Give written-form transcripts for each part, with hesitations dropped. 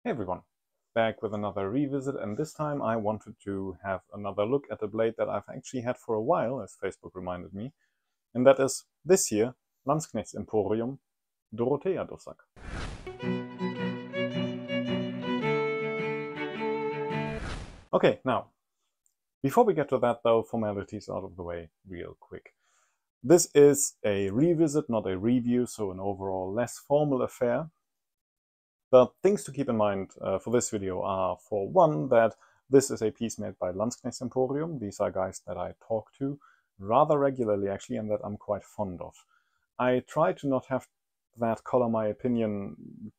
Hey everyone, back with another revisit, and this time I wanted to have another look at a blade that I've actually had for a while, as Facebook reminded me, and that is this here, Landsknecht Emporium, Dorothea Dussack. Okay, now, before we get to that though, formalities out of the way real quick. This is a revisit, not a review, so an overall less formal affair. But things to keep in mind for this video are, for one, that this is a piece made by Landsknecht Emporium. These are guys that I talk to rather regularly, actually, and that I'm quite fond of. I try to not have that color my opinion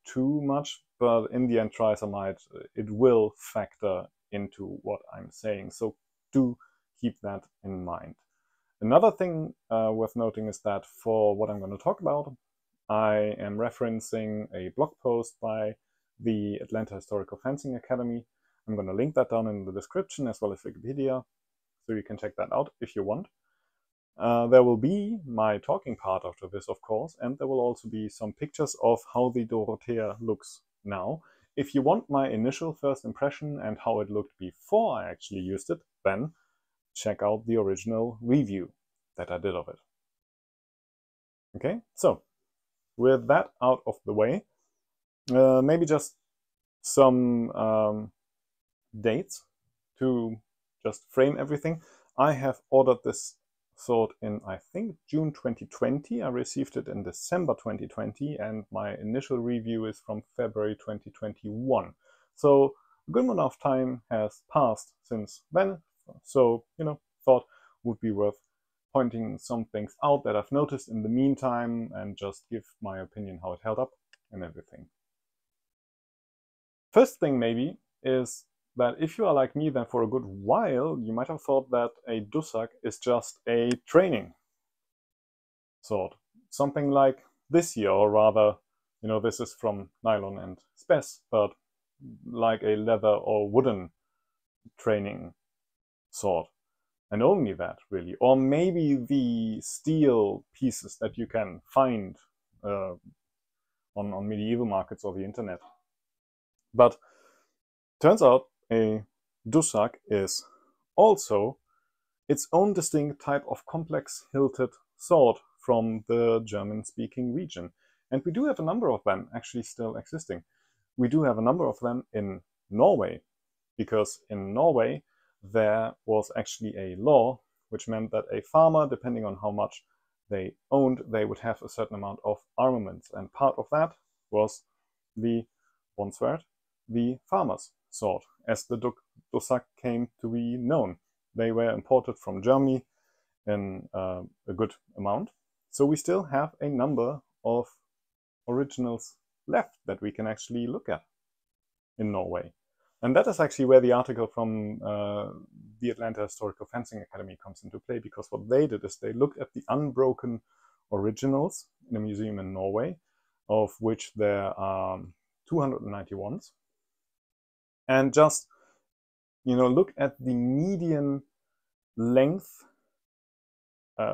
too much, but in the end, try as I might, it will factor into what I'm saying. So do keep that in mind. Another thing worth noting is that for what I'm going to talk about, I am referencing a blog post by the Atlanta Historical Fencing Academy. I'm going to link that down in the description as well as Wikipedia, so you can check that out if you want. There will be my talking part after this, of course, and there will also be some pictures of how the Dorothea looks now. If you want my initial first impression and how it looked before I actually used it, then check out the original review that I did of it. Okay, so with that out of the way, maybe just some dates to just frame everything. I have ordered this sword in, I think, June 2020. I received it in December 2020, and my initial review is from February 2021. So a good amount of time has passed since then. So, thought would be worth pointing some things out that I've noticed in the meantime and just give my opinion how it held up and everything. First thing maybe is that if you are like me, then for a good while you might have thought that a Dussack is just a training sword. Something like this here, or rather, this is from nylon and spec, but like a leather or wooden training sword. And only that, really. Or maybe the steel pieces that you can find on medieval markets or the internet. But turns out a Dussack is also its own distinct type of complex hilted sword from the German-speaking region. And we do have a number of them actually still existing. We do have a number of them in Norway, because in Norway there was actually a law which meant that a farmer, depending on how much they owned, they would have a certain amount of armaments. And part of that was the Bondsword, the farmer's sword, as the Dussack came to be known. They were imported from Germany in a good amount. So we still have a number of originals left that we can actually look at in Norway. And that is actually where the article from the Atlanta Historical Fencing Academy comes into play, because what they did is they looked at the unbroken originals in a museum in Norway, of which there are 291, and just, look at the median length,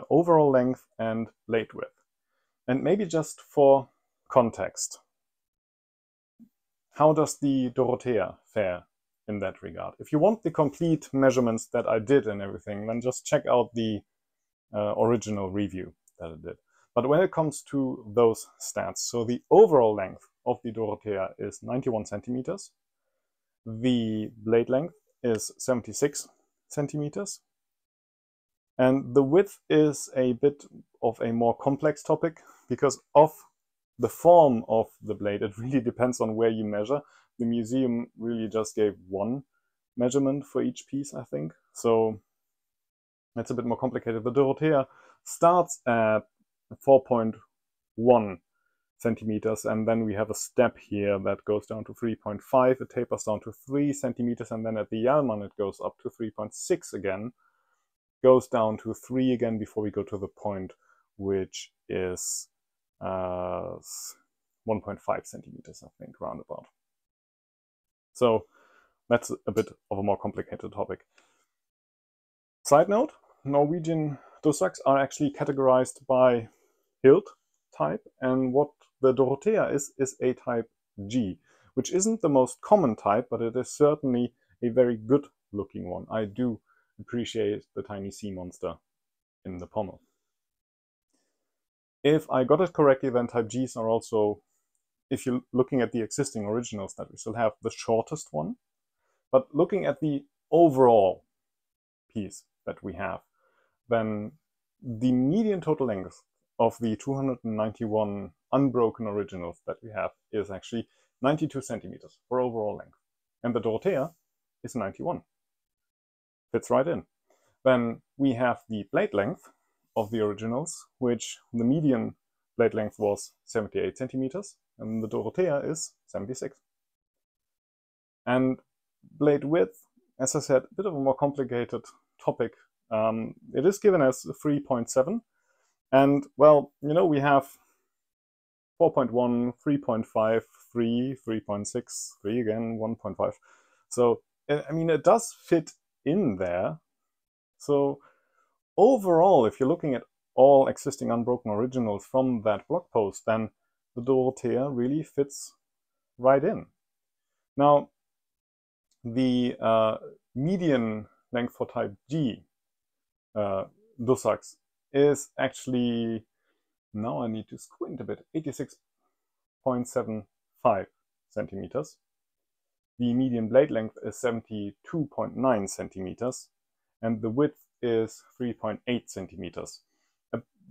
overall length and blade width. And maybe just for context, how does the Dorothea fare in that regard? If you want the complete measurements that I did and everything, then just check out the original review that I did. But when it comes to those stats, so the overall length of the Dorothea is 91 centimeters. The blade length is 76 centimeters. And the width is a bit of a more complex topic because of the form of the blade. It really depends on where you measure. The museum really just gave one measurement for each piece, I think. So it's a bit more complicated. The Dorothea starts at 4.1 centimeters, and then we have a step here that goes down to 3.5. It tapers down to 3 centimeters, and then at the Yalman it goes up to 3.6 again. Goes down to 3 again before we go to the point, which is 1.5 centimeters, I think, roundabout. So that's a bit of a more complicated topic. Side note, Norwegian Dussacks are actually categorized by hilt type, and what the Dorothea is a type G, which isn't the most common type, but it is certainly a very good looking one. I do appreciate the tiny sea monster in the pommel. If I got it correctly, then type Gs are also, if you're looking at the existing originals that we still have, the shortest one. But looking at the overall piece that we have, then the median total length of the 291 unbroken originals that we have is actually 92 centimeters for overall length. And the Dorothea is 91. Fits right in. Then we have the blade length of the originals, which the median blade length was 78 centimeters, and the Dorothea is 76. And blade width, as I said, a bit of a more complicated topic. It is given as 3.7, and well, you know, we have 4.1, 3.5, 3, 3.6, 3 again, 1.5. So, I mean, it does fit in there. So overall, if you're looking at all existing unbroken originals from that blog post, then the Dorothea really fits right in. Now, the median length for type G Dussacks is actually, now I need to squint a bit, 86.75 centimeters. The median blade length is 72.9 centimeters, and the width is 3.8 centimeters.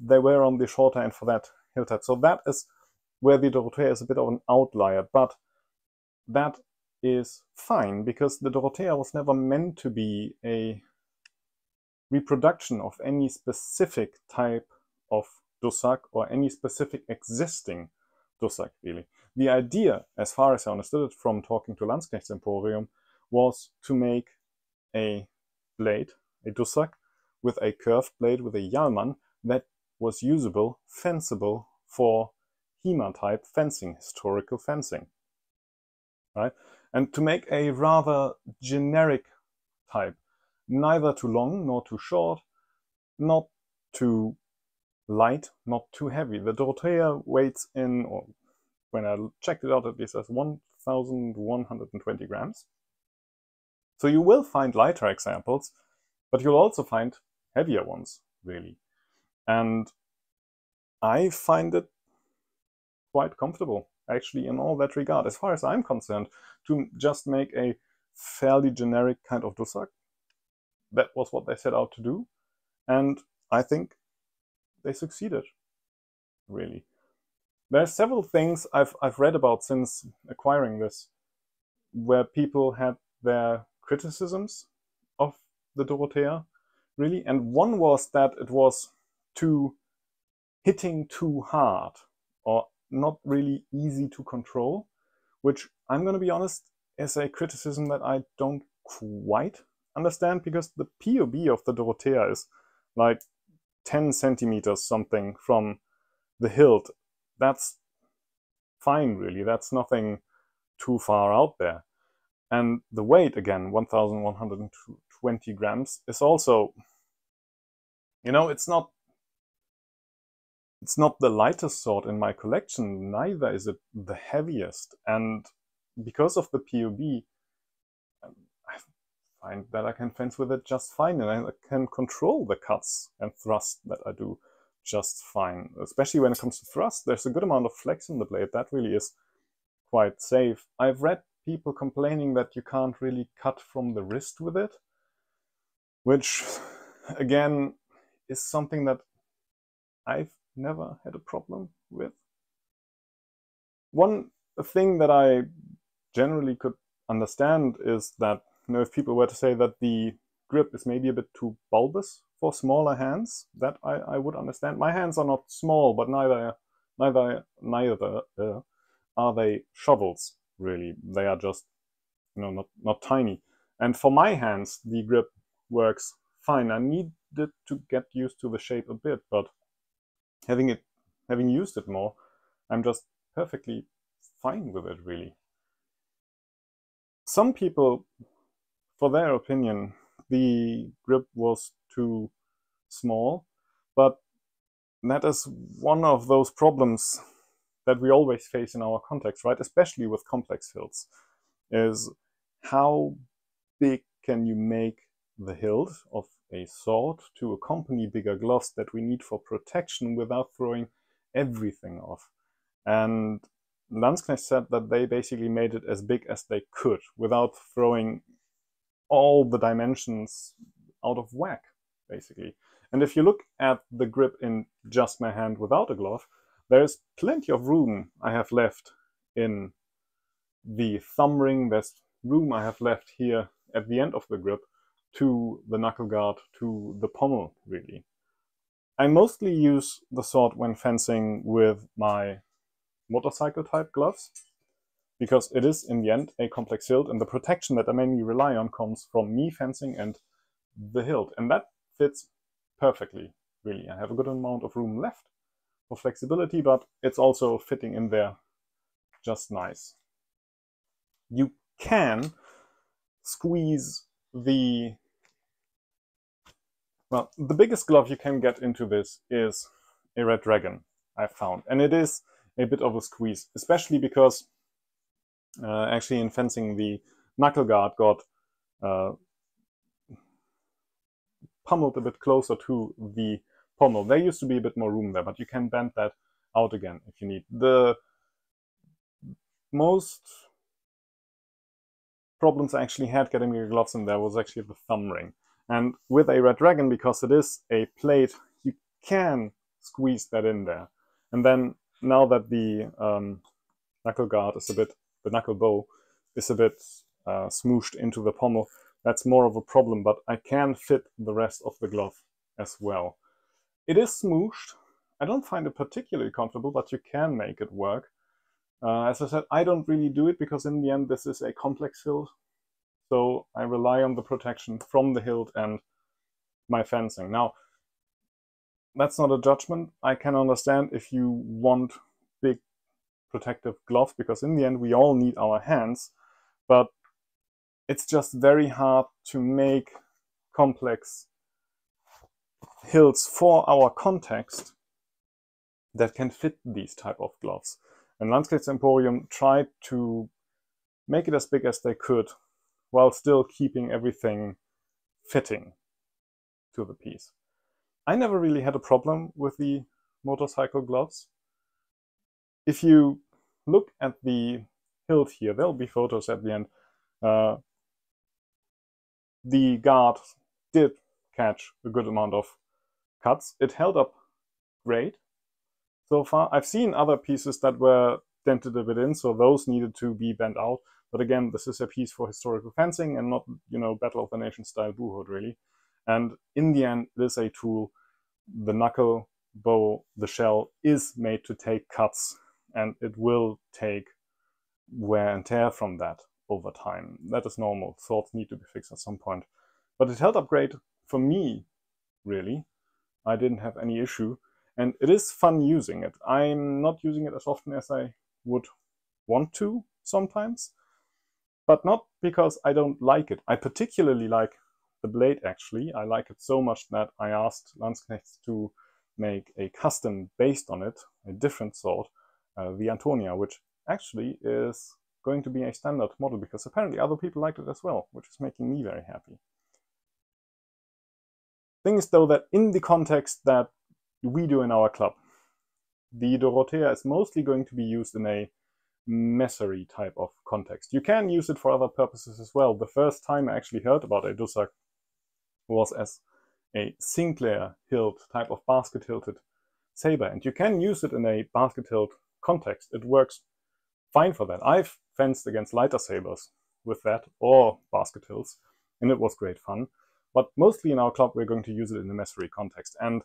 They were on the shorter end for that hilt head, so that is where the Dorothea is a bit of an outlier, but that is fine, because the Dorothea was never meant to be a reproduction of any specific type of Dussack or any specific existing Dussack, really. The idea, as far as I understood it from talking to Landsknecht Emporium, was to make a blade, a Dussack, with a curved blade with a Jalman that was usable, fenceable for HEMA-type fencing, historical fencing. Right? And to make a rather generic type, neither too long nor too short, not too light, not too heavy. The Dorothea weighs in, or when I checked it out at least, as 1,120 grams. So you will find lighter examples, but you'll also find heavier ones, really. And I find it quite comfortable, actually, in all that regard. As far as I'm concerned, to just make a fairly generic kind of Dussack, that was what they set out to do. And I think they succeeded, really. There's several things I've read about since acquiring this, where people had their criticisms of the Dorothea, really. And one was that it was hitting too hard, or not really easy to control, which, I'm going to be honest, is a criticism that I don't quite understand, because the POB of the Dorothea is like 10 centimeters something from the hilt. That's fine, really. That's nothing too far out there. And the weight, again, 1,120 grams, is also, you know, it's not the lightest sword in my collection, neither is it the heaviest. And because of the POB, I find that I can fence with it just fine, and I can control the cuts and thrust that I do just fine. Especially when it comes to thrust, there's a good amount of flex in the blade. That really is quite safe. I've read people complaining that you can't really cut from the wrist with it, which, again, is something that I've never had a problem with. One thing that I generally could understand is that, you know, if people were to say that the grip is maybe a bit too bulbous for smaller hands, that I would understand. My hands are not small, but neither are they shovels, really. They are just, you know, not tiny. And for my hands, the grip works fine. I needed to get used to the shape a bit, but having used it more, I'm just perfectly fine with it, really. Some people, for their opinion, the grip was too small, but that is one of those problems that we always face in our context, right? Especially with complex hilts, is how big can you make the hilt of a sword to accompany bigger gloves that we need for protection without throwing everything off. And Landsknecht said that they basically made it as big as they could without throwing all the dimensions out of whack, basically. And if you look at the grip in just my hand without a glove, there's plenty of room I have left in the thumb ring. There's room I have left here at the end of the grip to the knuckle guard, to the pommel, really. I mostly use the sword when fencing with my motorcycle type gloves, because it is in the end a complex hilt, and the protection that I mainly rely on comes from me fencing and the hilt, and that fits perfectly, really. I have a good amount of room left for flexibility, but it's also fitting in there just nice. You can squeeze the biggest glove you can get into this is a red dragon, I've found, and it is a bit of a squeeze, especially because actually in fencing the knuckle guard got pummeled a bit closer to the pommel. There used to be a bit more room there, but you can bend that out again if you need. The most problems I actually had getting the gloves in there was actually the thumb ring. And with a red dragon, because it is a plate, you can squeeze that in there. And then now that the knuckle guard is a bit, the knuckle bow is a bit smooshed into the pommel, that's more of a problem, but I can fit the rest of the glove as well. It is smooshed. I don't find it particularly comfortable, but you can make it work. As I said, I don't really do it because in the end this is a complex hilt, so I rely on the protection from the hilt and my fencing. Now, that's not a judgment. I can understand if you want big protective gloves, because in the end we all need our hands, but it's just very hard to make complex hilts for our context that can fit these type of gloves. And Landsknecht Emporium tried to make it as big as they could while still keeping everything fitting to the piece. I never really had a problem with the motorcycle gloves. If you look at the hilt here, there'll be photos at the end. The guard did catch a good amount of cuts. It held up great so far. I've seen other pieces that were dented a bit in, so those needed to be bent out. But again, this is a piece for historical fencing and not, Battle of the Nation style buhot, really. And in the end, it is a tool. The knuckle bow, the shell, is made to take cuts, and it will take wear and tear from that over time. That is normal. Swords need to be fixed at some point. But it held up great for me, really. I didn't have any issue. And it is fun using it. I'm not using it as often as I would want to sometimes, but not because I don't like it. I particularly like the blade, actually. I like it so much that I asked Landsknecht to make a custom based on it, a different sword, the Antonia, which actually is going to be a standard model because apparently other people liked it as well, which is making me very happy. Thing is, though, that in the context that we do in our club, the Dorothea is mostly going to be used in a messery type of context. You can use it for other purposes as well. The first time I actually heard about a Dussack was as a Sinclair hilt type of basket hilted saber, and you can use it in a basket hilt context. It works fine for that. I've fenced against lighter sabers with that, or basket hilts, and it was great fun. But mostly in our club we're going to use it in the messery context, and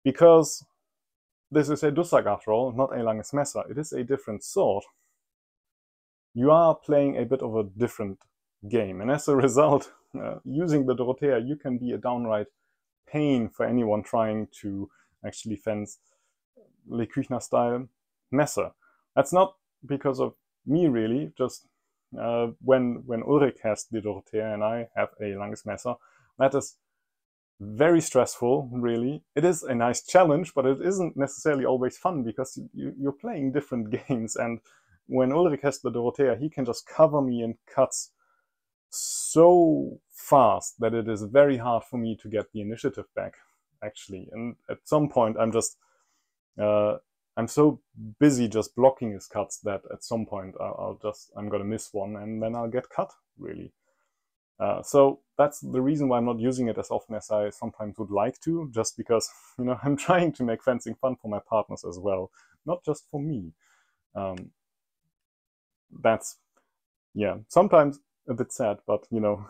because this is a Dussack after all, not a Langes Messer, it is a different sword, you are playing a bit of a different game, and as a result, using the Dorothea, you can be a downright pain for anyone trying to actually fence Le Küchner style Messer. That's not because of me, really, just when Ulrich has the Dorothea and I have a Langes Messer, that is very stressful, really. It is a nice challenge, but it isn't necessarily always fun because you're playing different games. And when Ulrich has the Dorothea, he can just cover me in cuts so fast that it is very hard for me to get the initiative back, actually. And at some point, I'm so busy just blocking his cuts that at some point I'm gonna miss one and then I'll get cut, really. So that's the reason why I'm not using it as often as I sometimes would like to, just because, you know, I'm trying to make fencing fun for my partners as well, not just for me. That's, yeah, sometimes a bit sad, but, you know,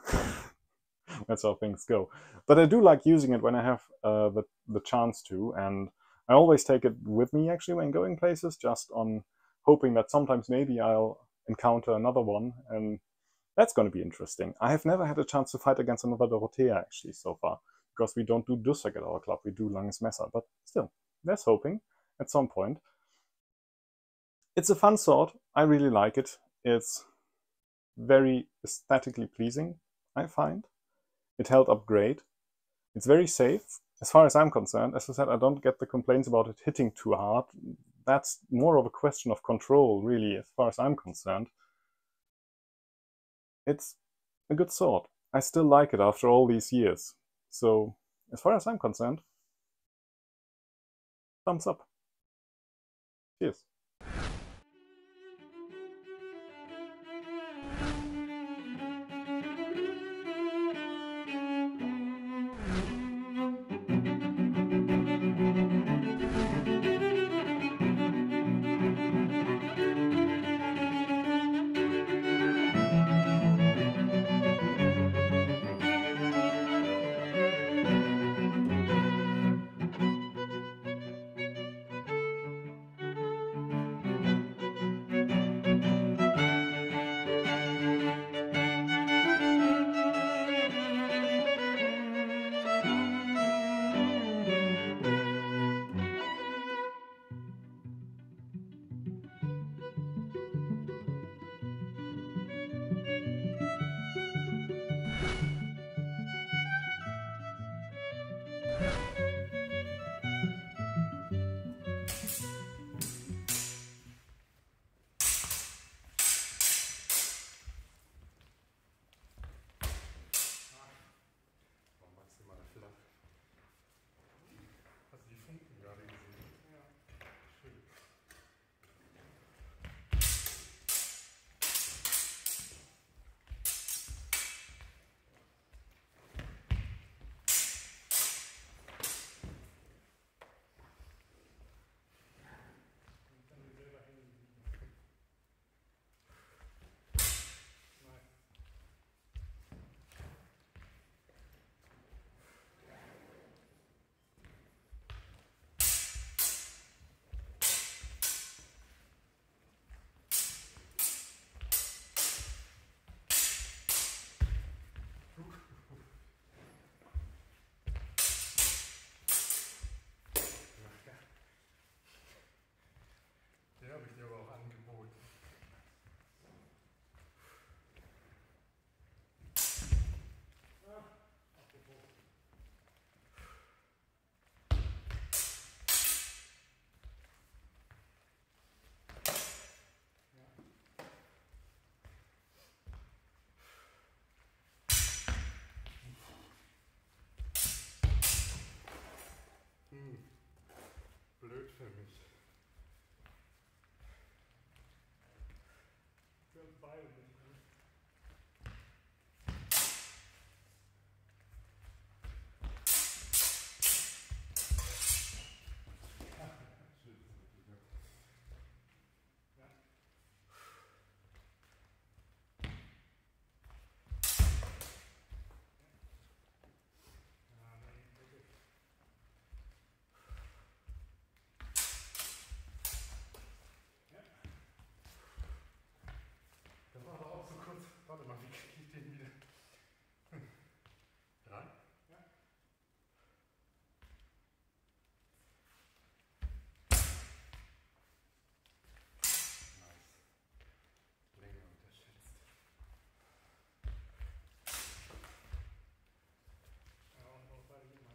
that's how things go. But I do like using it when I have the chance to, and I always take it with me, actually, when going places, just on hoping that sometimes maybe I'll encounter another one, and that's going to be interesting. I have never had a chance to fight against another Dorothea, actually, so far, because we don't do Dussack at our club, we do Langes Messer, but still, there's hoping at some point. It's a fun sword, I really like it. It's very aesthetically pleasing, I find. It held up great. It's very safe, as far as I'm concerned. As I said, I don't get the complaints about it hitting too hard. That's more of a question of control, really, as far as I'm concerned. It's a good sword. I still like it after all these years. So, as far as I'm concerned, thumbs up. Cheers. Habe ich dir aber auch angeboten. Blöd für mich. Für uns beide nicht, ne? Warte mal, wie kriege ich den wieder? Dran? Ja. Nice. Länge unterschätzt. Ja, und noch bei den